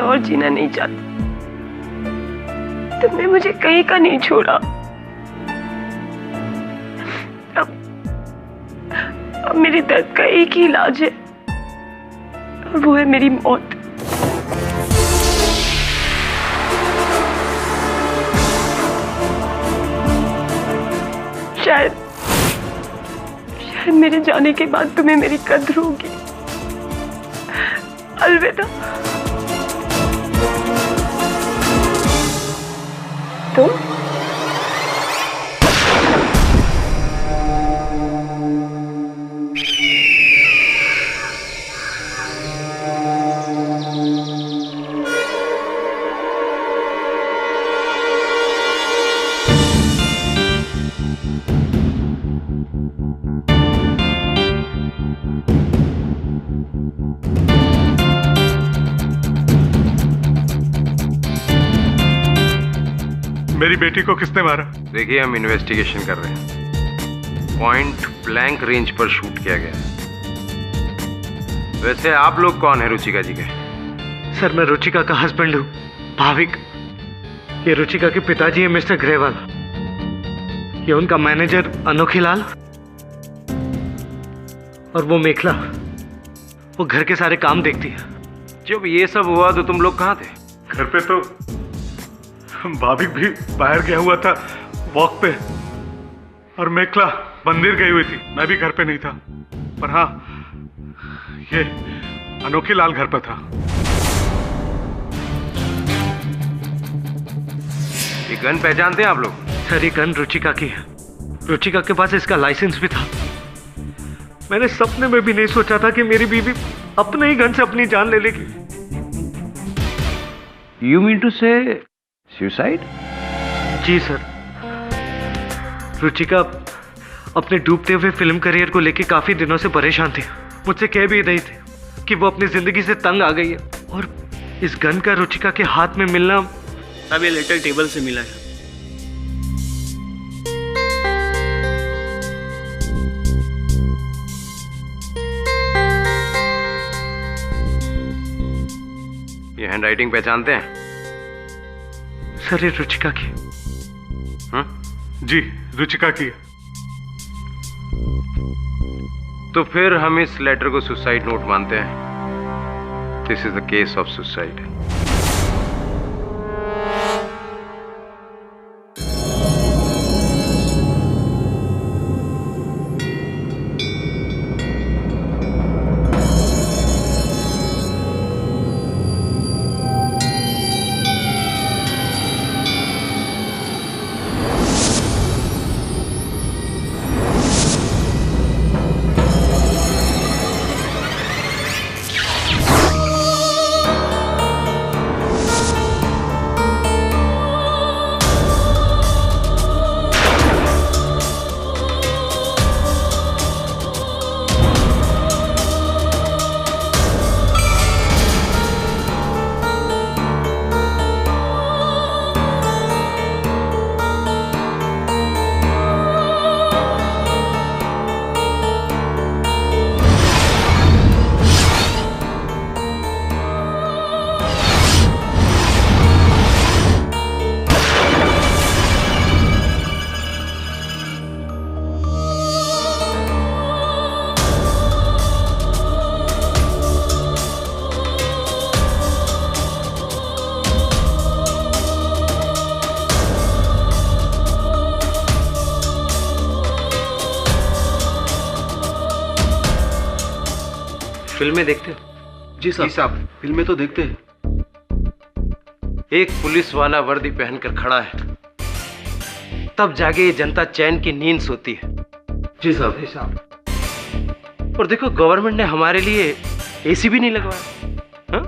और जीना नहीं चाहती। तुमने मुझे कहीं का नहीं छोड़ा। अब मेरे दर्द का एक ही इलाज है और वो है मेरी मौत। शायद मेरे जाने के बाद तुम्हें मेरी कद्र होगी। अलविदा। तुम मेरी बेटी को किसने मारा? देखिए, हम इन्वेस्टिगेशन कर रहे हैं। पॉइंट ब्लैंक रेंज पर शूट किया गया। वैसे आप लोग कौन है रुचिका जी के? सर, मैं रुचिका का हस्बैंड हूँ, भाविक। ये रुचिका के पिताजी है मिस्टर ग्रेवाल। ये उनका मैनेजर अनोखीलाल और वो मेखला। वो घर के सारे काम देखती है। जब ये सब हुआ तो तुम लोग कहाँ थे? घर पे तो भाभी भी बाहर गया हुआ था वॉक पे, और मेखला मंदिर गई हुई थी। मैं भी घर पे नहीं था, पर हाँ, ये अनोखीलाल घर पर था। ये गन पहचानते हैं आप लोग? सर, ये गन रुचिका की है। रुचिका के पास इसका लाइसेंस भी था। मैंने सपने में भी नहीं सोचा था कि मेरी बीवी अपने ही गन से अपनी जान ले लेगी। यू मीन टू से सुसाइड? जी सर। रुचिका अपने डूबते हुए फिल्म करियर को लेकर काफी दिनों से परेशान थी। मुझसे कह भी रही थी कि वो अपनी जिंदगी से तंग आ गई है, और इस गन का रुचिका के हाथ में मिलना अब ये लेटर टेबल से मिला है। ये हैंडराइटिंग पहचानते हैं? सर, ये रुचिका की। जी, रुचिका की। तो फिर हम इस लेटर को सुसाइड नोट मानते हैं। This is the case of suicide. फिल्में देखते हो? जी साहब, फिल्में तो देखते हैं। एक पुलिस वाला वर्दी पहनकर खड़ा है, तब जाके ये जनता चैन की नींद सोती है। जी साहब। और देखो, गवर्नमेंट ने हमारे लिए एसी भी नहीं लगवाया। हाँ?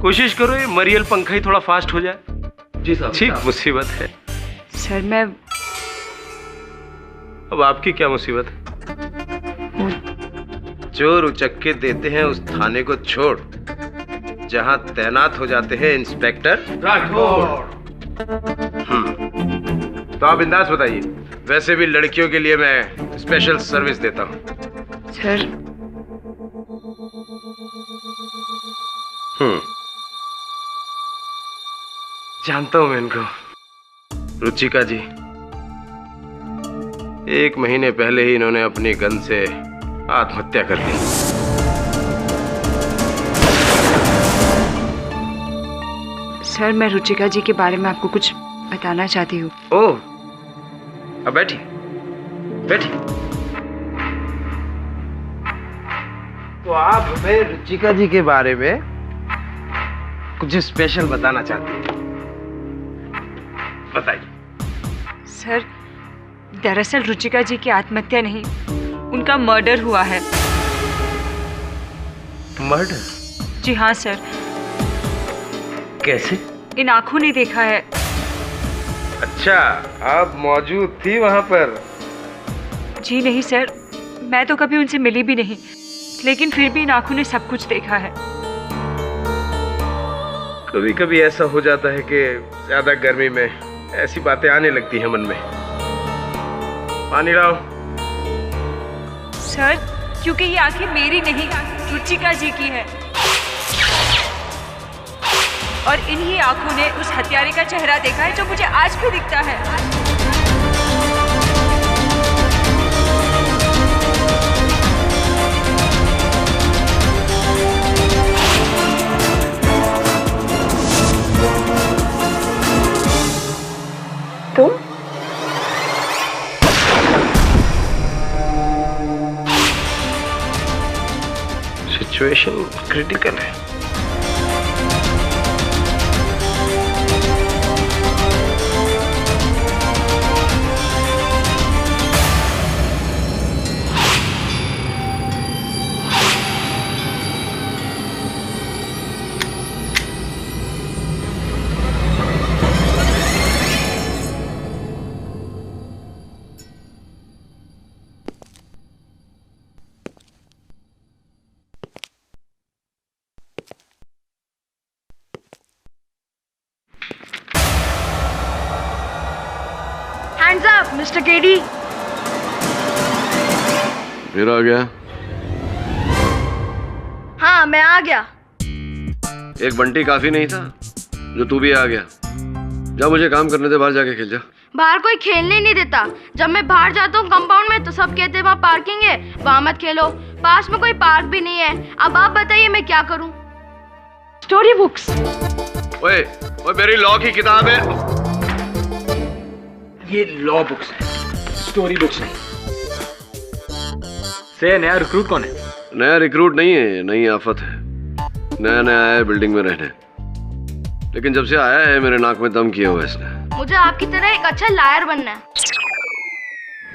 कोशिश करो ये मरियल पंखा ही थोड़ा फास्ट हो जाए। जी साहब। ठीक मुसीबत है। सर, मैं अब आपकी क्या मुसीबत है? चोर उचक्के देते हैं उस थाने को छोड़ जहां तैनात हो जाते हैं इंस्पेक्टर राठौड़। तो आप बिंदास बताइए। वैसे भी लड़कियों के लिए मैं स्पेशल सर्विस देता हूं। सर, जानता हूं मैं इनको। रुचिका जी, 1 महीने पहले ही इन्होंने अपनी गन से आत्महत्या कर ली। सर, मैं रुचिका जी के बारे में आपको कुछ बताना चाहती हूँ। ओह, अब बैठी बैठी। तो आप हमें रुचिका जी के बारे में कुछ स्पेशल बताना चाहती हैं? बताइए। सर, दरअसल रुचिका जी की आत्महत्या नहीं, उनका मर्डर हुआ है। मर्डर? जी हाँ सर। कैसे? इन आंखों ने देखा है। अच्छा, आप मौजूद थी वहां पर? जी नहीं सर, मैं तो कभी उनसे मिली भी नहीं, लेकिन फिर भी इन आंखों ने सब कुछ देखा है। कभी कभी ऐसा हो जाता है कि ज्यादा गर्मी में ऐसी बातें आने लगती हैं मन में। पानी लाओ। सर, क्योंकि ये आंखें मेरी नहीं, रुचिका जी की है, और इन्हीं आंखों ने उस हत्यारे का चेहरा देखा है जो मुझे आज भी दिखता है। तुम? सिचुएशन क्रिटिकल है। Hands up, Mr. KD. फिर आ गया? हाँ, मैं आ गया। एक बंटी काफी नहीं था जो तू भी आ गया? जा, मुझे काम करने दे, बाहर जाके खेल जा। बाहर कोई खेलने ही नहीं देता। जब मैं बाहर जाता हूँ कंपाउंड में तो सब कहते हैं वहाँ पार्किंग है, वहाँ मत खेलो। पास में कोई पार्क भी नहीं है। अब आप बताइए मैं क्या करूँ? Story books. ओए, ओए, मेरी लॉ की किताब है। ये लॉ बुक्स है, स्टोरी बुक्स नहीं। से नया रिक्रूट कौन है? नया रिक्रूट नहीं है, नई आफत है। नया नया आया है बिल्डिंग में रहने, लेकिन जब से आया है मेरे नाक में दम किया हुआ इसने। मुझे आपकी तरह एक अच्छा लायर बनना है।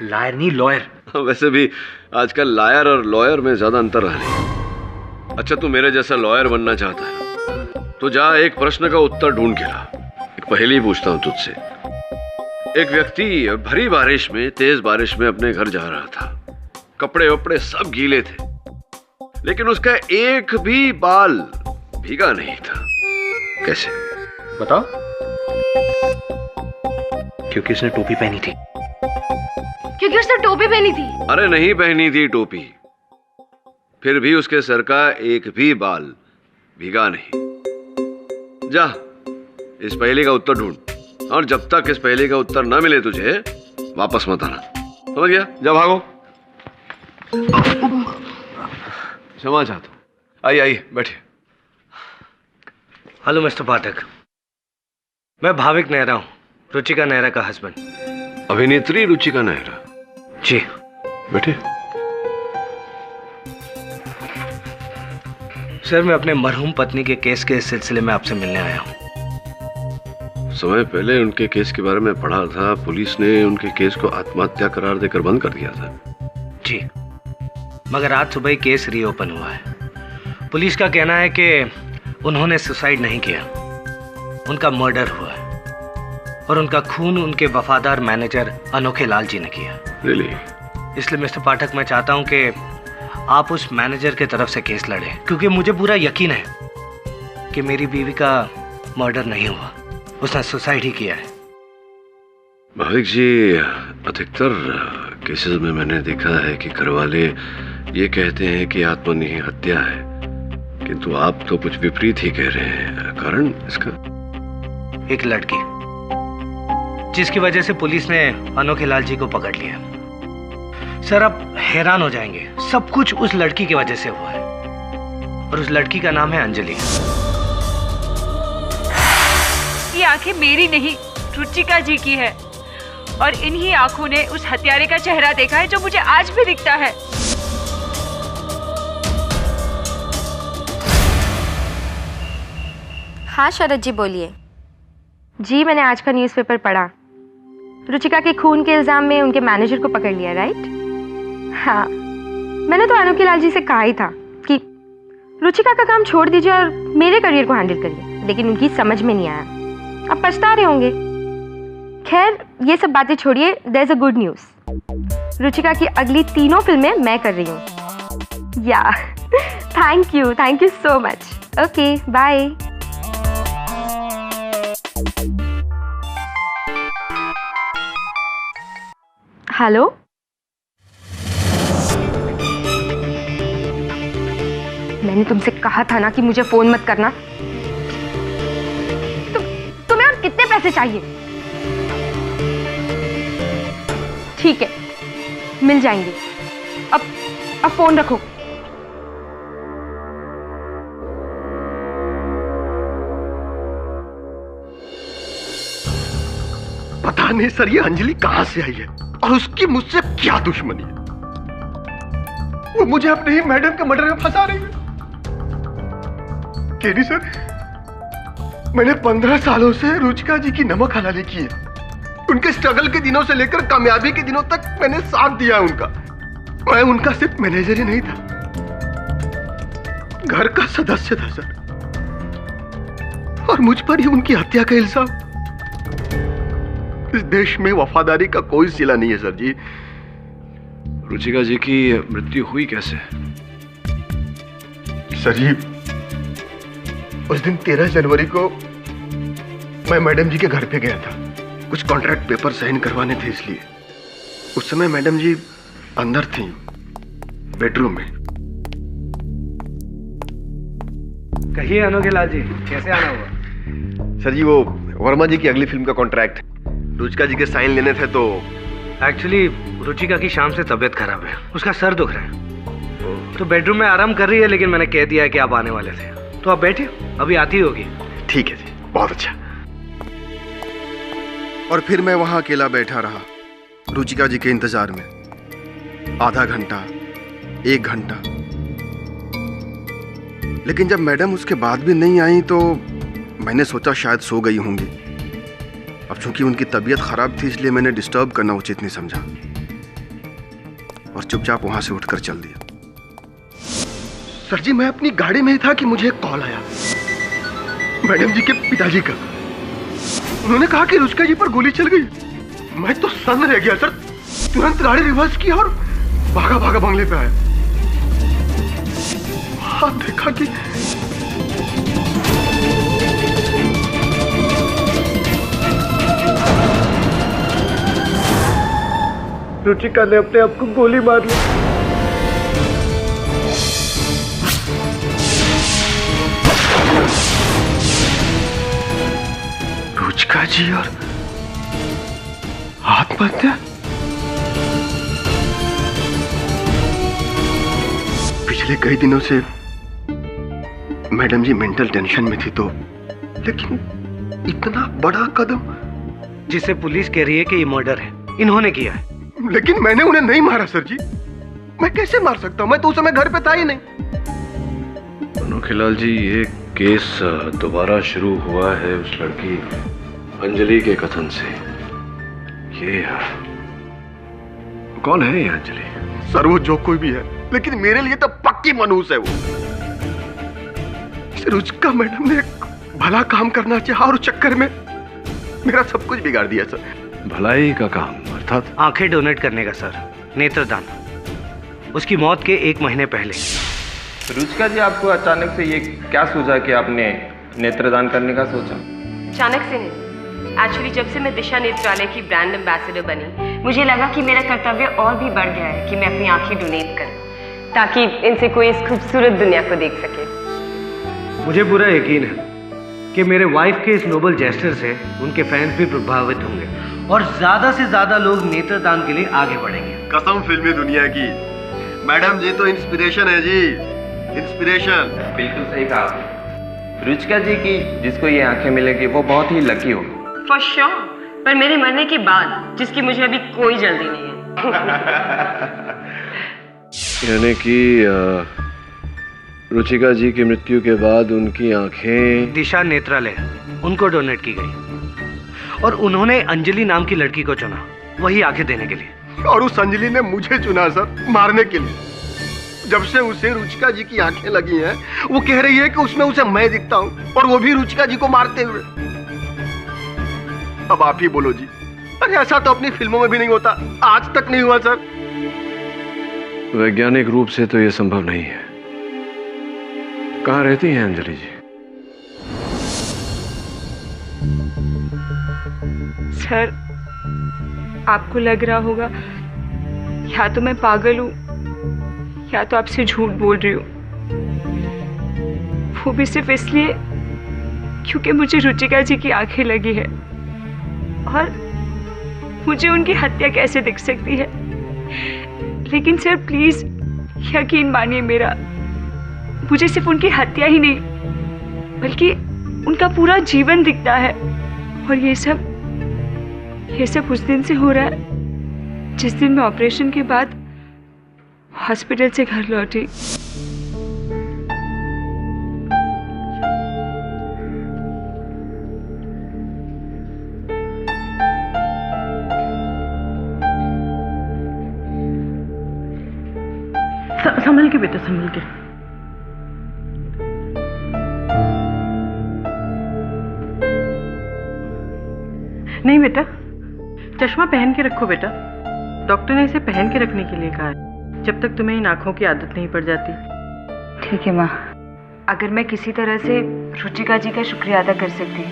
लायर नहीं, लॉयर। वैसे भी आजकल लायर और लॉयर में ज्यादा अंतर रहा नहीं। अच्छा, तू मेरे जैसा लॉयर बनना चाहता है तो जा, एक प्रश्न का उत्तर ढूंढ के ला। एक पहेली पूछता हूँ तुझसे। एक व्यक्ति भरी बारिश में, तेज बारिश में अपने घर जा रहा था। कपड़े वपड़े सब गीले थे, लेकिन उसका एक भी बाल भीगा नहीं था। कैसे? बताओ। क्योंकि उसने टोपी पहनी थी। क्योंकि उसने टोपी पहनी थी। अरे नहीं पहनी थी टोपी, फिर भी उसके सर का एक भी बाल भीगा नहीं। जा, इस पहेली का उत्तर ढूंढ, और जब तक इस पहेली का उत्तर ना मिले तुझे वापस मत आना। समझ गया? जा, भागो। क्षमा चाहता हूं। आइए आइए, बैठिए। हेलो मिस्टर पाठक, मैं भाविक नेहरा हूँ, रुचिका नेहरा का हस्बैंड। अभिनेत्री रुचिका नेहरा? जी। बैठिए। सर, मैं अपने मरहूम पत्नी के केस के सिलसिले में आपसे मिलने आया हूँ। समय पहले उनके केस के बारे में पढ़ा था। पुलिस ने उनके केस को आत्महत्या करार देकर बंद कर दिया था। जी, मगर आज सुबह ही केस रीओपन हुआ है। पुलिस का कहना है कि उन्होंने सुसाइड नहीं किया, उनका मर्डर हुआ है, और उनका खून उनके वफादार मैनेजर अनोखे लाल जी ने किया। Really? इसलिए मिस्टर पाठक, मैं चाहता हूं कि आप उस मैनेजर की तरफ से केस लड़ें, क्योंकि मुझे पूरा यकीन है कि मेरी बीवी का मर्डर नहीं हुआ, उसने सुसाइड ही किया है। भाविक जी, अधिकतर केसेस में मैंने देखा है कि घरवाले ये कहते हैं कि आत्मनिही हत्या है, किंतु आप तो कुछ विपरीत ही कह रहे हैं। कारण इसका? एक लड़की, जिसकी वजह से पुलिस ने अनोखे लाल जी को पकड़ लिया। सर आप हैरान हो जाएंगे, सब कुछ उस लड़की की वजह से हुआ है, और उस लड़की का नाम है अंजलि। ये आंखें मेरी नहीं, रुचिका जी की है, और इन्हीं आंखों ने उस हत्यारे का चेहरा देखा है जो मुझे आज भी दिखता है। हाँ शरद जी बोलिए। जी मैंने आज का न्यूज़पेपर पढ़ा, रुचिका के खून के इल्जाम में उनके मैनेजर को पकड़ लिया, राइट? हाँ, मैंने तो अनोखे लाल जी से कहा ही था कि रुचिका का काम छोड़ दीजिए और मेरे करियर को हैंडल करिए, लेकिन उनकी समझ में नहीं आया। अब पछता रहे होंगे। खैर ये सब बातें छोड़िए, there is a good news. Ruchika की अगली 3 फिल्में मैं कर रही हूँ। Yeah thank you so much. Okay bye. Hello, मैंने तुमसे कहा था ना कि मुझे फोन मत करना। तुम्हें और कितने पैसे चाहिए? ठीक है, मिल जाएंगे। अब फोन रखो। पता नहीं सर ये अंजलि कहां से आई है और उसकी मुझसे क्या दुश्मनी है। वो मुझे अपने ही मैडम के मर्डर में फंसा रही है। केडी सर, मैंने 15 सालों से रुचिका जी की नमक हलाली की है। उनके स्ट्रगल के दिनों से लेकर कामयाबी के दिनों तक मैंने साथ दिया है उनका। मैं उनका सिर्फ मैनेजर ही नहीं था, घर का सदस्य था सर। और मुझ पर ही उनकी हत्या का इल्जाम। इस देश में वफादारी का कोई सिला नहीं है सर जी। रुचिका जी की मृत्यु हुई कैसे? सर जी, उस दिन 13 जनवरी को मैं मैडम जी के घर पे गया था, कुछ कॉन्ट्रैक्ट पेपर साइन करवाने थे, इसलिए उस समय मैडम जी अंदर थी, बेडरूम में। कहिए अनोखे लाल जी, कैसे आना हुआ? सर जी, वो वर्मा जी की अगली फिल्म का कॉन्ट्रैक्ट रुचिका जी के साइन लेने थे। तो एक्चुअली रुचिका की शाम से तबीयत खराब है, उसका सर दुख रहा है, तो बेडरूम में आराम कर रही है, लेकिन मैंने कह दिया कि आप आने वाले थे, तो आप बैठिए, अभी आती होगी। ठीक है जी, बहुत अच्छा। और फिर मैं वहां अकेला बैठा रहा रुचिका जी के इंतजार में, आधा घंटा, 1 घंटा। लेकिन जब मैडम उसके बाद भी नहीं आई तो मैंने सोचा शायद सो गई होंगी। अब चूंकि उनकी तबीयत खराब थी, इसलिए मैंने डिस्टर्ब करना उचित नहीं समझा और चुपचाप वहां से उठकर चल दिया। सर जी, मैं अपनी गाड़ी में ही था कि मुझे एक कॉल आया मैडम जी के पिताजी का। उन्होंने कहा कि रुचिका जी पर गोली चल गई। मैं तो सन्न रह गया सर, तुरंत गाड़ी रिवर्स की और भागा भागा बंगले पे आया। हाँ, देखा कि रुचिका ने अपने आप को गोली मार ली। रुचिका जी और आत्महत्या? पिछले कई दिनों से मैडम जी मेंटल टेंशन में थी, तो लेकिन इतना बड़ा कदम, जिसे पुलिस कह रही है कि ये मर्डर है, इन्होंने किया है। लेकिन मैंने उन्हें नहीं मारा सर जी। मैं कैसे मार सकता हूं? मैं तो उस समय घर पे था ही नहीं। अनोखे लाल जी, ये केस दोबारा शुरू हुआ है उस लड़की अंजलि के कथन से। ये कौन है ये अंजलि? सर, वो जो कोई भी है, लेकिन मेरे लिए तो पक्की मनहूस है वो। रुचिका मैडम ने भला काम करना चाहा और उस चक्कर में मेरा सब कुछ बिगाड़ दिया सर। भलाई का काम अर्थात? आंखें डोनेट करने का सर, नेत्रदान। उसकी मौत के 1 महीने पहले। रुचिका जी, आपको अचानक से ये क्या सूझा कि आपने नेत्रदान करने का सोचा? अचानक से नहीं, एक्चुअली जब से मैं दिशा नेत्रालय की ब्रांड एम्बेसडर बनी, मुझे लगा कि मेरा कर्तव्य और भी बढ़ गया है कि मैं अपनी आंखें डोनेट करूं, ताकि इनसे कोई इस खूबसूरत दुनिया को देख सके। मुझे पूरा यकीन है कि मेरे वाइफ के इस नोबल जेस्चर से उनके फैंस भी प्रभावित होंगे और ज्यादा से ज्यादा लोग नेत्रदान के लिए आगे बढ़ेंगे। कसम फिल्मी दुनिया की, मैडम जी तो इंस्पिरेशन है जी, इंस्पिरेशन। बिल्कुल सही कहा आपने। रुचिका जी की जिसको ये आंखें मिलेगी वो बहुत ही लकी होगी। फॉर श्योर, पर मेरे मरने के बाद, जिसकी मुझे अभी कोई जल्दी नहीं है। यानी कि रुचिका जी की मृत्यु के बाद उनकी आंखें दिशा नेत्रालय उनको डोनेट की गई और उन्होंने अंजलि नाम की लड़की को चुना वही आंखें देने के लिए। और उस अंजलि ने मुझे चुना सर, मारने के लिए। जब से उसे रुचिका जी की आंखें लगी हैं, वो कह रही है कि उसमें उसे मैं दिखता हूँ और वो भी रुचिका जी को मारते हुए। अब आप ही बोलो जी, अरे ऐसा तो अपनी फिल्मों में भी नहीं होता, आज तक नहीं हुआ सर। वैज्ञानिक रूप से तो यह संभव नहीं है। कहाँ रहती हैं अंजलि जी? सर, आपको लग रहा होगा या तो मैं पागल हूँ या तो आपसे झूठ बोल रही हूँ, वो भी सिर्फ इसलिए क्योंकि मुझे रुचिका जी की आंखें लगी है और मुझे उनकी हत्या कैसे दिख सकती है। लेकिन सर प्लीज यकीन मानिए मेरा, मुझे सिर्फ उनकी हत्या ही नहीं बल्कि उनका पूरा जीवन दिखता है। और ये सब उस दिन से हो रहा है जिस दिन मैं ऑपरेशन के बाद हॉस्पिटल से घर लौटी। संभल के बेटा, संभल के। नहीं बेटा, चश्मा पहन के रखो बेटा। डॉक्टर ने इसे पहन के रखने के लिए कहा है, जब तक तुम्हें इन आंखों की आदत नहीं पड़ जाती। ठीक है माँ, अगर मैं किसी तरह से रुचिका जी का शुक्रिया अदा कर सकती,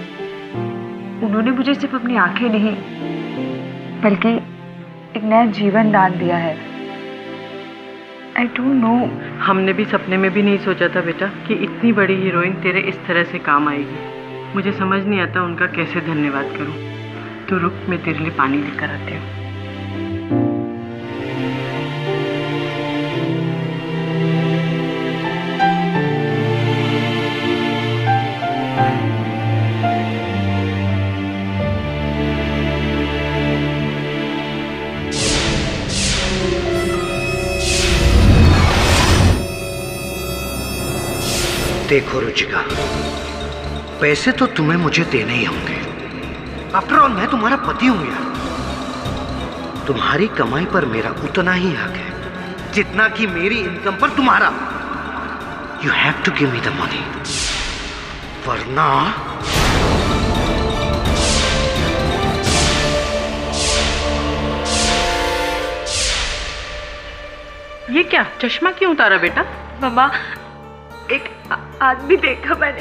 उन्होंने मुझे सिर्फ अपनी आंखें नहीं बल्कि एक नया जीवन दान दिया है। I don't know। हमने भी सपने में भी नहीं सोचा था बेटा कि इतनी बड़ी हीरोइन तेरे इस तरह से काम आएगी। मुझे समझ नहीं आता उनका कैसे धन्यवाद करूं। तो रुक, मैं तेरे लिए पानी लेकर आती हूँ। देखो रुचिका, पैसे तो तुम्हें मुझे देने ही होंगे। आफ्टर ऑल मैं तुम्हारा पति हूं यार। तुम्हारी कमाई पर मेरा उतना ही हक है जितना कि मेरी इनकम पर तुम्हारा। You have to give me the money, वरना ये क्या चश्मा क्यों उतारा बेटा? मम्मा, एक आदमी देखा मैंने।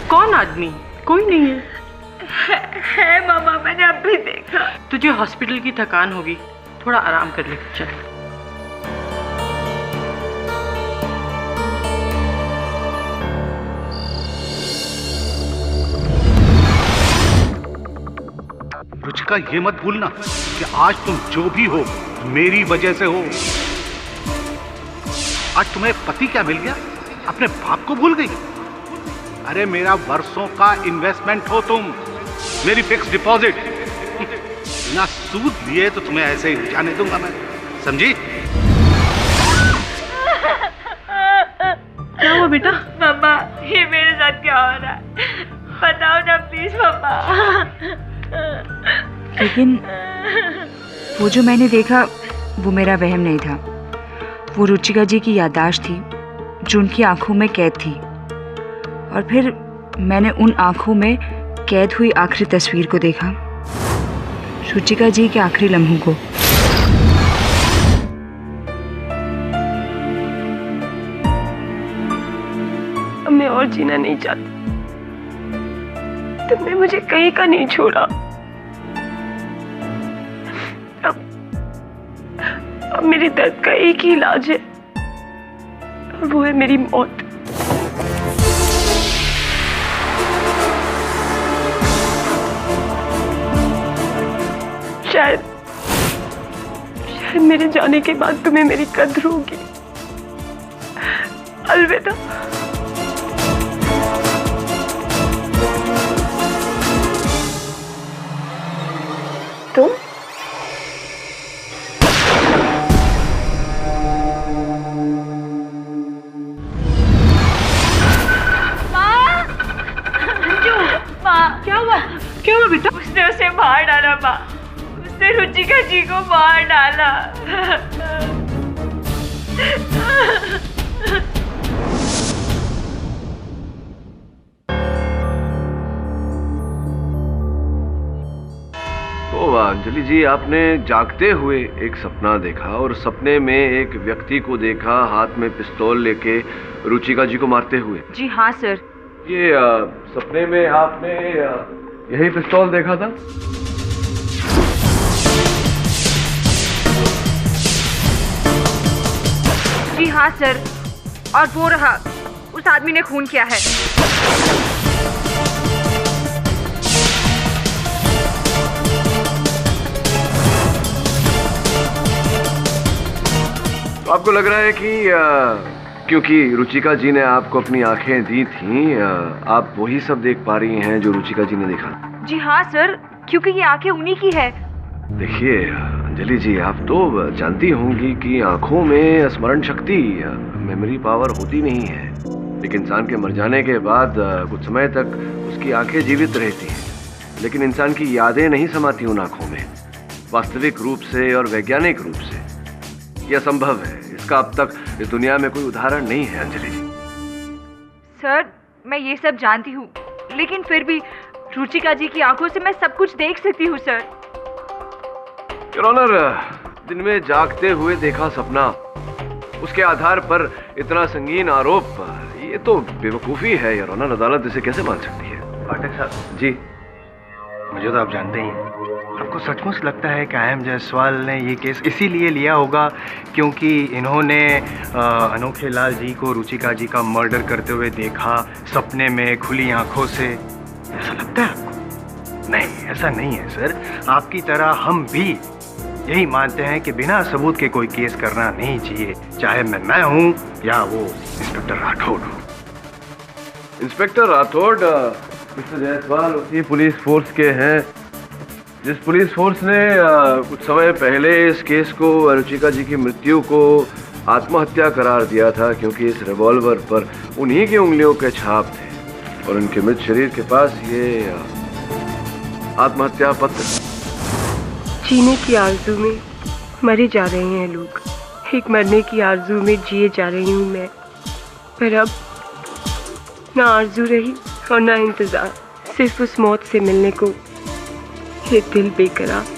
कौन आदमी? कोई नहीं है मामा, मैंने अभी देखा। तुझे हॉस्पिटल की थकान होगी, थोड़ा आराम कर ले। चल। रुचिका, ये मत भूलना कि आज तुम जो भी हो मेरी वजह से हो। आज तुम्हें पति क्या मिल गया? अपने बाप को भूल गई? अरे मेरा वर्षों का इन्वेस्टमेंट हो तुम, मेरी फिक्स डिपॉजिट। बिना सूद लिए तो तुम्हें ऐसे ही जाने दूंगा मैं, समझी? क्या हुआ बेटा? मम्मा, ये मेरे साथ क्या हो रहा है? बताओ ना प्लीज मम्मा। लेकिन वो जो मैंने देखा वो मेरा वहम नहीं था। वो रुचिका जी की याददाश्त थी जो उनकी आंखों में कैद थी। और फिर मैंने उन आंखों में कैद हुई आखिरी तस्वीर को देखा, रुचिका जी के आखिरी लम्हों को। अब मैं और जीना नहीं चाहती। तुमने मुझे कहीं का नहीं छोड़ा। अब मेरे दर्द का एक ही इलाज है और वो है मेरी मौत। शायद मेरे जाने के बाद तुम्हें मेरी कद्र होगी। अलविदा। तुम क्या हुआ बेटा? उसने उसे मार डाला माँ, उसने रुचिका जी को मार डाला। तो अंजलि जी, आपने जागते हुए एक सपना देखा और सपने में एक व्यक्ति को देखा हाथ में पिस्तौल लेके रुचिका जी को मारते हुए। जी हाँ सर। ये सपने में आपने यही पिस्तौल देखा था? जी हाँ सर, और वो रहा, उस आदमी ने खून किया है। तो आपको लग रहा है कि क्योंकि रुचिका जी ने आपको अपनी आंखें दी थी, आप वही सब देख पा रही हैं जो रुचिका जी ने देखा? जी हाँ सर, क्योंकि ये आंखें उन्हीं की है। देखिए अंजलि जी, आप तो जानती होंगी कि आंखों में स्मरण शक्ति, मेमोरी पावर होती नहीं है। एक इंसान के मर जाने के बाद कुछ समय तक उसकी आंखें जीवित रहती हैं, लेकिन इंसान की यादें नहीं समाती उन आंखों में वास्तविक रूप से और वैज्ञानिक रूप से। यह संभव है, इसका अब तक इस दुनिया में कोई उदाहरण नहीं है अंजलि जी। सर मैं ये सब जानती हूँ, लेकिन फिर भी रुचिका जी की आंखों से मैं सब कुछ देख सकती हूँ सर। योर ऑनर, दिन में जागते हुए देखा सपना, उसके आधार पर इतना संगीन आरोप, ये तो बेवकूफी है योर ऑनर। अदालत इसे कैसे मान सकती है? पाठक साहब जी, मुझे तो आप जानते ही हैं, आपको सचमुच लगता है कि आई.एम. जायसवाल ने ये केस इसीलिए लिया होगा क्योंकि इन्होंने अनोखे लाल जी को रुचिका जी का मर्डर करते हुए देखा सपने में खुली आंखों से? ऐसा लगता है आपको? नहीं, ऐसा नहीं है सर। आपकी तरह हम भी यही मानते हैं कि बिना सबूत के कोई केस करना नहीं चाहिए, चाहे मैं हूं या वो इंस्पेक्टर राठौड़ हो। इंस्पेक्टर राठौड़ मिस्टर जायसवाल उसी पुलिस फोर्स के हैं जिस पुलिस फोर्स ने कुछ समय पहले इस केस को, रुचिका जी की मृत्यु को आत्महत्या करार दिया था, क्योंकि इस रिवॉल्वर पर उन्हीं की उंगलियों के छाप थे और उनके मृत शरीर के पास ये आत्महत्या पत्र। जीने की आरज़ू में मरे जा रहे हैं लोग, एक मरने की आरज़ू में जिए जा रही हूँ मैं। पर अब ना आरज़ू रही और ना इंतज़ार, सिर्फ उस मौत से मिलने को ये दिल बेकरार।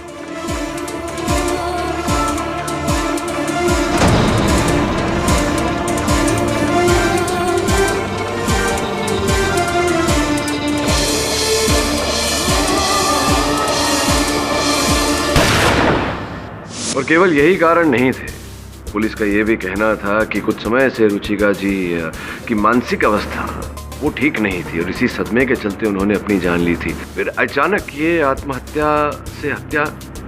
और केवल यही कारण नहीं थे, पुलिस का यह भी कहना था कि कुछ समय से रुचिका जी की मानसिक अवस्था वो ठीक नहीं थी और इसी सदमे के चलते उन्होंने अपनी जान ली थी। फिर अचानक ये आत्महत्या से हत्या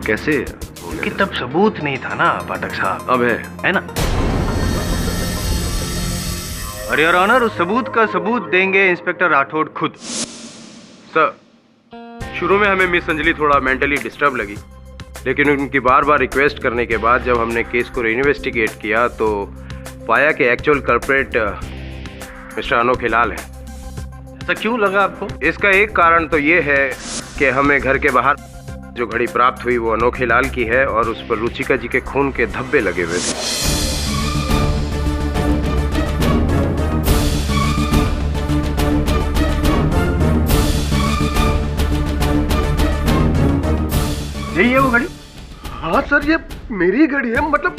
कैसे हो गया? कि तब सबूत नहीं था ना पाठक साहब। अब है ना? और योर ऑनर, उस सबूत का सबूत देंगे इंस्पेक्टर राठौड़ खुद। सर, शुरू में हमें मिस अंजलि थोड़ा मेंटली डिस्टर्ब लगी, लेकिन उनकी बार बार रिक्वेस्ट करने के बाद जब हमने केस को इन्वेस्टिगेट किया तो पाया कि एक्चुअल कल्प्रेट मिस्टर अनोखे लाल है। ऐसा क्यों लगा आपको? इसका एक कारण तो ये है कि हमें घर के बाहर जो घड़ी प्राप्त हुई वो अनोखे लाल की है और उस पर रुचिका जी के खून के धब्बे लगे हुए थे। यही है वो घड़ी? हाँ सर, ये मेरी घड़ी है, मतलब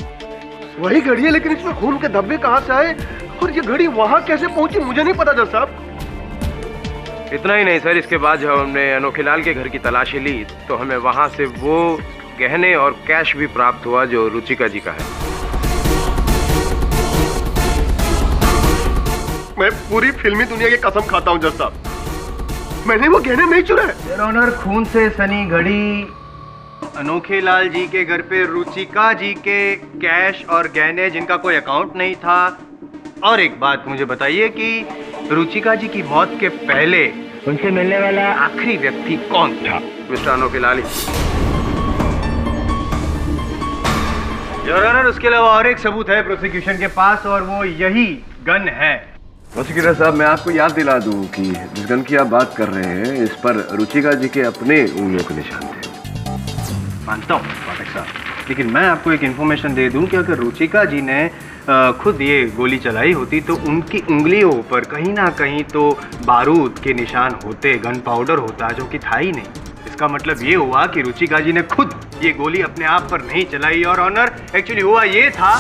वही घड़ी है, लेकिन इसमें खून के धब्बे कहाँ से आए और ये घड़ी वहाँ कैसे पहुंची मुझे नहीं पता जज साहब। इतना ही नहीं सर, इसके बाद जब हमने अनोखे लाल के घर की तलाशी ली तो हमें वहां से वो गहने और कैश भी प्राप्त हुआ जो रुचिका जी का है। मैं पूरी फिल्मी दुनिया की कसम खाता हूँ जज साहब, मैंने वो गहने नहीं चुराए। योर ऑनर, खून से सनी घड़ी अनोखे लाल जी के घर पे रुचिका जी के कैश और गहने जिनका कोई अकाउंट नहीं था। और एक बात मुझे बताइए कि रुचिका जी की मौत के पहले उनसे मिलने वाला आखिरी व्यक्ति कौन था? मिस्टर अनोखे लाल ही। योर ऑनर, उसके अलावा और एक सबूत है प्रोसिक्यूशन के पास और वो यही गन है। प्रोसिक्यूटर साहब, मैं आपको याद दिला दूं कि जिस गन की आप बात कर रहे हैं इस पर रुचिका जी के अपने उंगलियों के निशान थे। मानता हूँ पाठक साहब, लेकिन मैं आपको एक इन्फॉर्मेशन दे दूं कि अगर रुचिका जी ने खुद ये गोली चलाई होती तो उनकी उंगलियों पर कहीं ना कहीं तो बारूद के निशान होते, गन पाउडर होता, जो कि था ही नहीं। इसका मतलब ये हुआ कि रुचिका जी ने खुद ये गोली अपने आप पर नहीं चलाई। और ऑनर, एक्चुअली हुआ ये था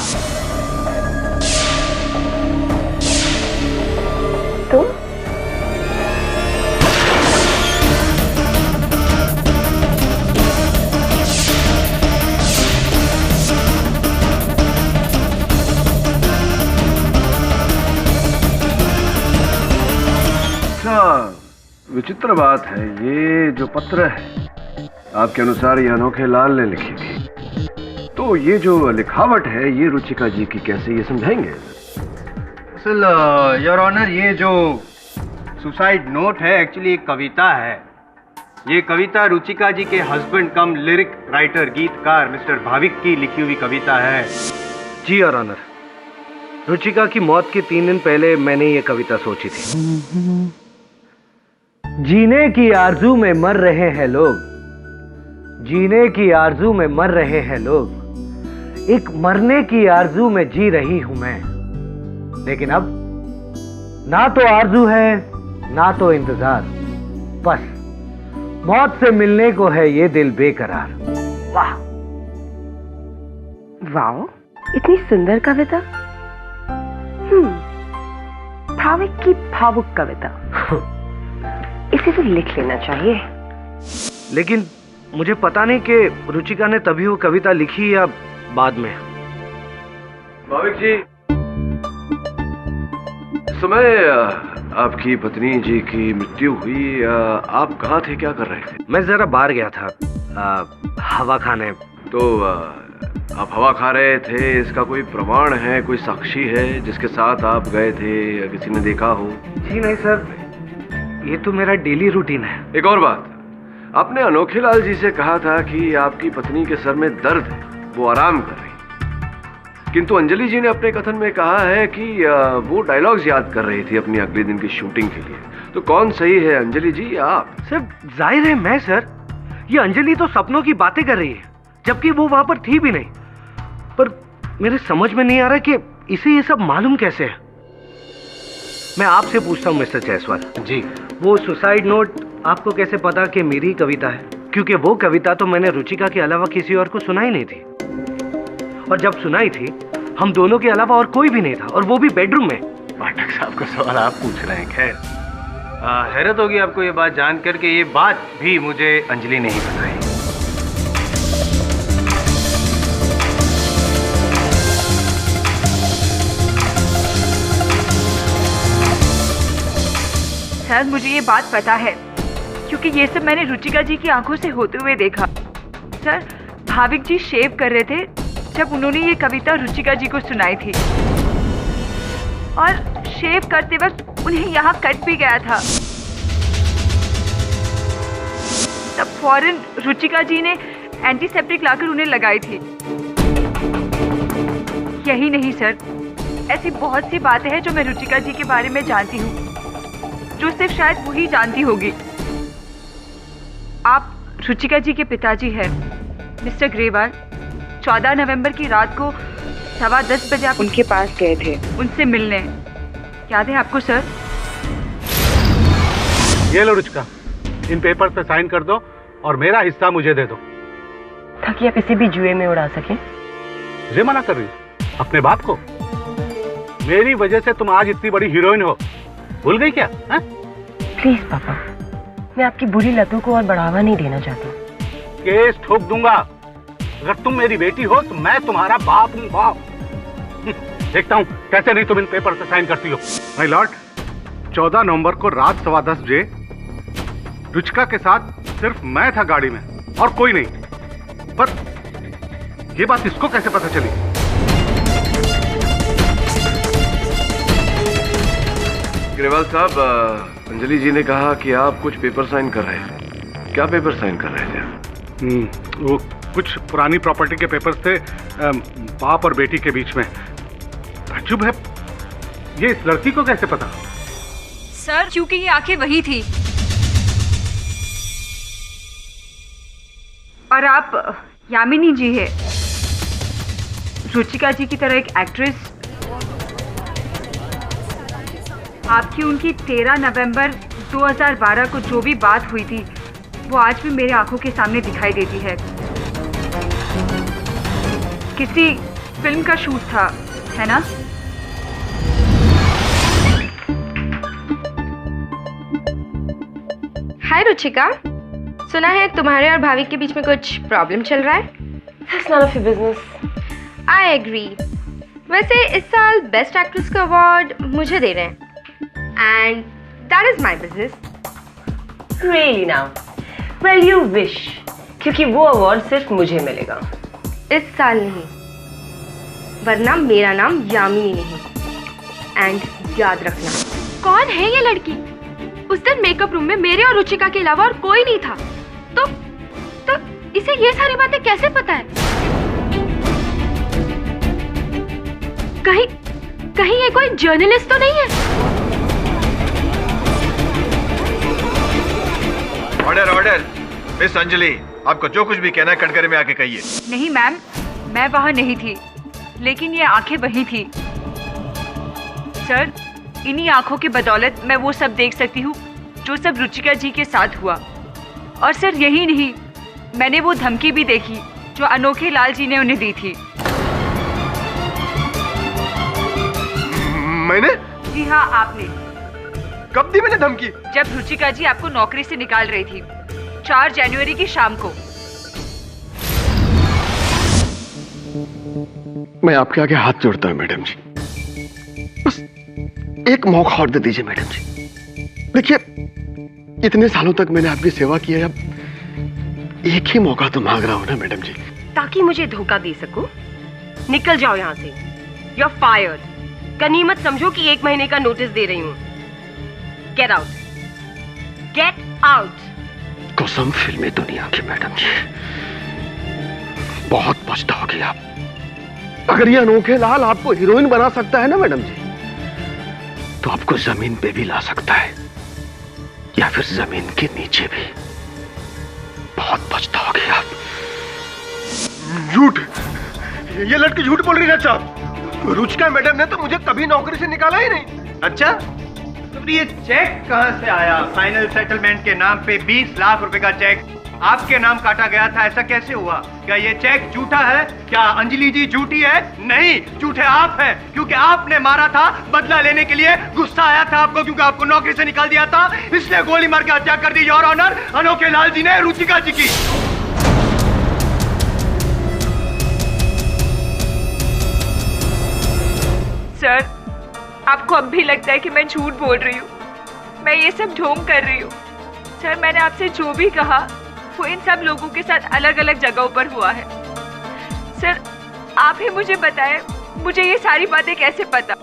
तो विचित्र बात है, ये जो पत्र है आपके अनुसार ये अनोखे लाल ने लिखी थी, तो ये जो लिखावट है ये रुचिका जी की कैसे, ये समझाएंगे? असल योर ऑनर, ये जो सुसाइड नोट है एक्चुअली एक कविता है। ये कविता रुचिका जी के हस्बैंड कम लिरिक राइटर, गीतकार मिस्टर भाविक की लिखी हुई कविता है। जी योर ऑनर, रुचिका की मौत के 3 दिन पहले मैंने ये कविता सोची थी। जीने की आरजू में मर रहे हैं लोग, जीने की आरजू में मर रहे हैं लोग, एक मरने की आरजू में जी रही हूं मैं। लेकिन अब ना तो आरजू है ना तो इंतजार, बस मौत से मिलने को है ये दिल बेकरार। वाह वाह, इतनी सुंदर कविता। भाविक की भावुक कविता। इसे तो लिख लेना चाहिए। लेकिन मुझे पता नहीं कि रुचिका ने तभी वो कविता लिखी या बाद में। भाविक जी, समय आपकी पत्नी जी की मृत्यु हुई, आप कहाँ थे, क्या कर रहे थे? मैं जरा बाहर गया था हवा खाने। तो आप हवा खा रहे थे, इसका कोई प्रमाण है, कोई साक्षी है जिसके साथ आप गए थे या किसी ने देखा हो? जी नहीं सर, ये तो मेरा डेली रूटीन है। एक और बात, आपने अनोखे लाल जी से कहा था कि आपकी पत्नी के सर में दर्द है, वो आराम कर रही, किंतु अंजलि जी ने अपने कथन में कहा है कि वो डायलॉग्स याद कर रही थी अपनी अगले दिन की शूटिंग के लिए। तो कौन सही है, अंजलि जी या आप? सर जाहिर है मैं सर, ये अंजलि तो सपनों की बातें कर रही है जबकि वो वहां पर थी भी नहीं। पर मेरे समझ में नहीं आ रहा कि इसे ये सब मालूम कैसे है। मैं आपसे पूछता हूँ मिस्टर जायसवाल जी, वो सुसाइड नोट आपको कैसे पता कि मेरी कविता है? क्योंकि वो कविता तो मैंने रुचिका के अलावा किसी और को सुनाई नहीं थी, और जब सुनाई थी हम दोनों के अलावा और कोई भी नहीं था, और वो भी बेडरूम में। पाठक साहब का सवाल आप पूछ रहे हैं। खैर, हैरत होगी आपको ये बात जानकर के ये बात भी मुझे अंजलि ने ही बताई। सर मुझे ये बात पता है क्योंकि ये सब मैंने रुचिका जी की आंखों से होते हुए देखा। सर भाविक जी शेव कर रहे थे जब उन्होंने ये कविता रुचिका जी को सुनाई थी, और शेव करते वक्त उन्हें यहाँ कट भी गया था। तब फौरन रुचिका जी ने एंटीसेप्टिक लाकर उन्हें लगाई थी। यही नहीं सर, ऐसी बहुत सी बातें हैं जो मैं रुचिका जी के बारे में जानती हूँ, जो सिर्फ शायद वही जानती होगी। आप रुचिका जी के पिताजी हैं मिस्टर ग्रेवाल। 14 नवंबर की रात को 10:15 बजे आप उनके पास गए थे उनसे मिलने, याद है आपको सर? ये लो रुचिका, इन पेपर पे साइन कर दो और मेरा हिस्सा मुझे दे दो, ताकि आप इसे भी जुए में उड़ा सकें। मुझे मना कर रही हो? अपने बाप को? मेरी वजह से तुम आज इतनी बड़ी हीरोइन हो, भूल गई क्या? प्लीज पापा, मैं आपकी बुरी लतों को और बढ़ावा नहीं देना चाहती। केस ठोक दूंगा। अगर तुम मेरी बेटी हो तो मैं तुम्हारा बाप हूँ, बाप। देखता हूँ कैसे नहीं तुम इन पेपर पे साइन करती हो। माय लॉर्ड, 14 नवंबर को रात 10:15 बजे रुचिका के साथ सिर्फ मैं था गाड़ी में और कोई नहीं। पर ये बात इसको कैसे पता चली? ग्रेवाल साहब, अंजलि जी ने कहा कि आप कुछ पेपर साइन कर रहे थे। क्या पेपर साइन कर रहे थे? वो कुछ पुरानी प्रॉपर्टी के पेपर्स थे, बाप और बेटी के बीच में। ताज्जुब है, ये इस लड़की को कैसे पता? सर, क्योंकि ये आंखें वही थी। और आप यामिनी जी है, रुचिका जी की तरह एक एक्ट्रेस। आपकी उनकी 13 नवंबर 2012 को जो भी बात हुई थी वो आज भी मेरे आंखों के सामने दिखाई देती है। किसी फिल्म का शूट था, है ना? हाय रुचिका, सुना है तुम्हारे और भाभी के बीच में कुछ प्रॉब्लम चल रहा है। That's none of your business. I agree. वैसे इस साल बेस्ट एक्ट्रेस का अवार्ड मुझे दे रहे हैं, and that is my business. Really now? Well, you wish. क्योंकि वो अवार्ड सिर्फ मुझे मिलेगा। इस साल नहीं, वरना मेरा नाम यामिनी नहीं। एंड याद रखना। कौन है ये लड़की? उस दिन मेकअप रूम में मेरे और रुचिका के अलावा और कोई नहीं था। तो इसे ये सारी बातें कैसे पता है? कहीं ये कोई जर्नलिस्ट तो नहीं है? Order order. मिस अंजलि, आपको जो कुछ भी कहना है कटघरे में आके कहिए। नहीं मैम, मैं वहां नहीं थी, लेकिन ये आंखें वही थी। सर, इन्हीं आंखों की बदौलत मैं वो सब देख सकती हूँ जो सब रुचिका जी के साथ हुआ। और सर यही नहीं, मैंने वो धमकी भी देखी जो अनोखे लाल जी ने उन्हें दी थी। मैंने? जी हाँ, आपने। कब दी मैंने धमकी? जब रुचिका जी आपको नौकरी से निकाल रही थी, 4 जनवरी की शाम को। मैं आपके आगे हाथ जोड़ता हूं मैडम जी, बस एक मौका और दे दीजिए मैडम जी। देखिए, इतने सालों तक मैंने आपकी सेवा की है, अब एक ही मौका तो मांग रहा हूं ना मैडम जी। ताकि मुझे धोखा दे सको। निकल जाओ यहाँ से। You're fired. गनीमत समझो कि 1 महीने का नोटिस दे रही हूँ। Get out. Get out. कसम फिल्मी दुनिया की मैडम जी, बहुत पछताओगे आप। अगर ये अनोखे लाल आपको हीरोइन बना सकता है ना मैडम जी, तो आपको जमीन पे भी ला सकता है, या फिर जमीन के नीचे भी। बहुत पछताओगे आप। झूठ, ये लड़की झूठ बोल रही है साहब। रुचिका मैडम ने तो मुझे कभी नौकरी से निकाला ही नहीं। अच्छा, तो ये चेक कहां से आया? फाइनल सेटलमेंट के नाम पे 20 लाख रुपए का चेक आपके नाम काटा गया था, ऐसा कैसे हुआ? क्या ये चेक झूठा है? क्या अंजलि जी झूठी है? नहीं, झूठे आप हैं, क्योंकि आपने मारा था बदला लेने के लिए। गुस्सा आया था आपको क्योंकि आपको नौकरी से निकाल दिया था, इसलिए गोली मार के हत्या कर दी योर ऑनर अनोखे लाल जी ने रुचिका जी की। सर, आपको अब भी लगता है कि मैं झूठ बोल रही हूँ, मैं ये सब ढोंग कर रही हूँ। सर, मैंने आपसे जो भी कहा वो इन सब लोगों के साथ अलग अलग जगहों पर हुआ है। सर, आप ही मुझे बताएं, मुझे ये सारी बातें कैसे पता?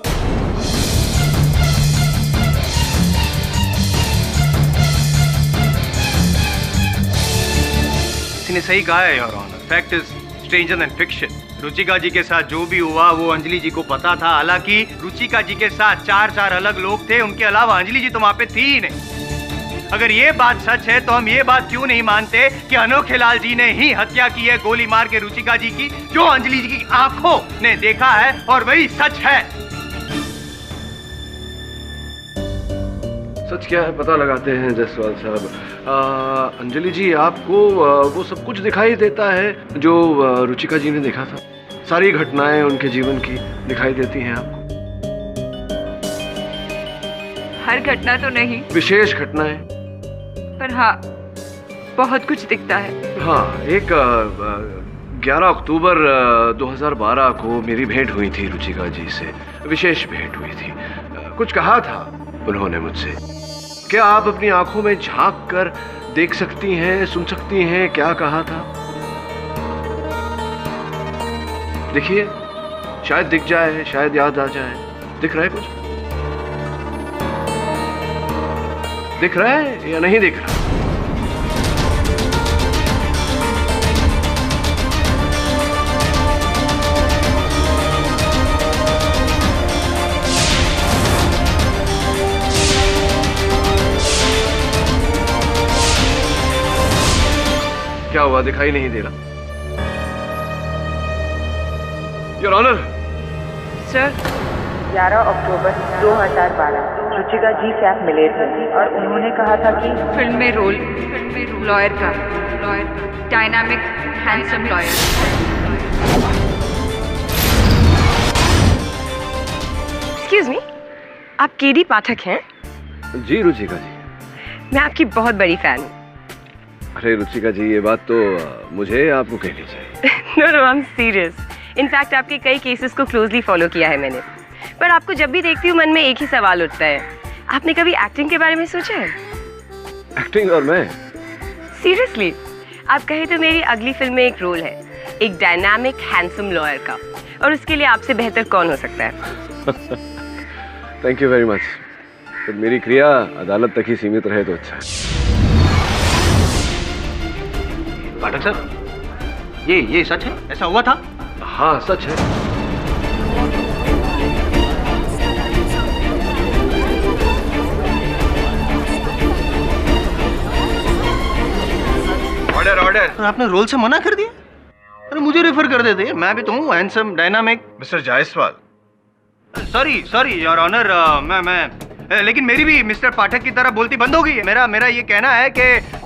इसने सही कहा है your honour. Fact is stranger than fiction. Ruchika ji के साथ जो भी हुआ वो अंजलि जी को पता था। हालांकि रुचिका जी के साथ 4 अलग लोग थे, उनके अलावा अंजलि जी तो वहां पे थी ही नहीं। अगर ये बात सच है तो हम ये बात क्यों नहीं मानते कि अनोखे लाल जी ने ही हत्या की है गोली मार के रुचिका जी की, जो अंजलि जी की आंखों ने देखा है और वही सच है। सच क्या है पता लगाते हैं जायसवाल साहब। अंजलि जी, आपको वो सब कुछ दिखाई देता है जो रुचिका जी ने देखा था? सारी घटनाएं उनके जीवन की दिखाई देती हैं आपको? हर घटना तो नहीं, विशेष घटनाएं। पर हाँ, बहुत कुछ दिखता है। हाँ, एक 11 अक्टूबर 2012 को मेरी भेंट हुई थी रुचिका जी से। विशेष भेंट हुई थी। कुछ कहा था उन्होंने मुझसे। क्या आप अपनी आंखों में झांक कर देख सकती हैं, सुन सकती हैं क्या कहा था? देखिए, शायद दिख जाए, शायद याद आ जाए। दिख रहा है कुछ? दिख रहा है या नहीं दिख रहा? क्या हुआ? दिखाई नहीं दे रहा? Your honour. सर, 11 अक्टूबर 2012 रुचिका जी से आप मिले थे और उन्होंने कहा था कि फिल्म में रोल लॉयर का, dynamic handsome lawyer. Excuse me, आप केडी पाठक हैं? जी रुचिका जी। मैं आपकी बहुत बड़ी फैन हूँ। अरे रुचिका जी, ये बात तो मुझे आपको कहनी चाहिए। No no, I am serious. In fact आपके कई केसेस को क्लोजली फॉलो किया है मैंने। पर आपको जब भी देखती हूँ मन में एक ही सवाल उठता है, आपने कभी एक्टिंग के बारे में सोचा है? एक्टिंग? और मैं? सीरियसली, आप कहे तो मेरी अगली फिल्म में एक रोल है, एक डायनामिक हैंडसम लॉयर का, और उसके लिए आपसे बेहतर कौन हो सकता है? Thank you very much. तो मेरी क्रिया अदालत तक ही सीमित रहे तो अच्छा है। पाठक सर, ये सच है? ऐसा हुआ था? हाँ, सच है। Order order. और आपने रोल से मना कर दिया? अरे मुझे रेफर कर देते, मैं भी तो हूँ handsome dynamic. Mister Jaiswal. Sorry your honour, लेकिन मेरी भी मिस्टर पाठक की तरह बोलती बंद हो गई है। मेरा ये कहना है कि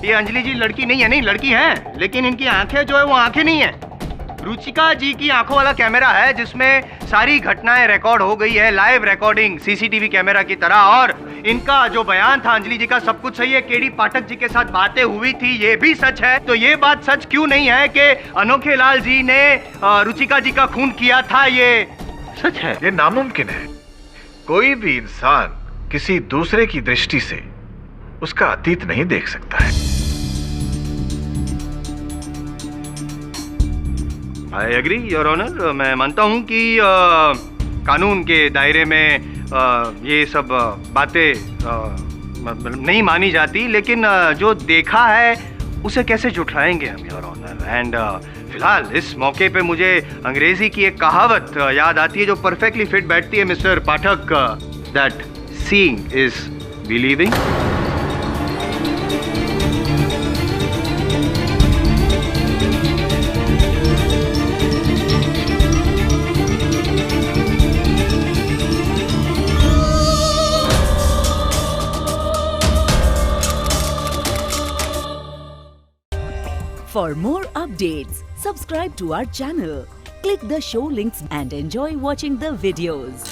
ये अंजलि जी लड़की नहीं है, नहीं लड़की है, लेकिन इनकी आंखें जो है वो आंखें नहीं है। रुचिका जी की आंखों वाला कैमरा है जिसमें सारी घटनाएं रिकॉर्ड हो गई है, लाइव रिकॉर्डिंग सीसीटीवी कैमरा की तरह। और इनका जो बयान था अंजलि जी का, सब कुछ सही है। केडी पाठक जी के साथ बातें हुई थी, ये भी सच है। तो ये बात सच क्यों नहीं है कि अनोखे लाल जी ने रुचिका जी का खून किया था? ये सच है। ये नामुमकिन है। कोई भी इंसान किसी दूसरे की दृष्टि से उसका अतीत नहीं देख सकता है। I agree your honour. मैं मानता हूं कि कानून के दायरे में ये सब बातें नहीं मानी जाती, लेकिन जो देखा है उसे कैसे झुठलाएंगे हम योर ऑनर। एंड फिलहाल इस मौके पे मुझे अंग्रेजी की एक कहावत याद आती है जो परफेक्टली फिट बैठती है mister Pathak, that seeing is believing. For more updates, subscribe to our channel, click the show links and enjoy watching the videos.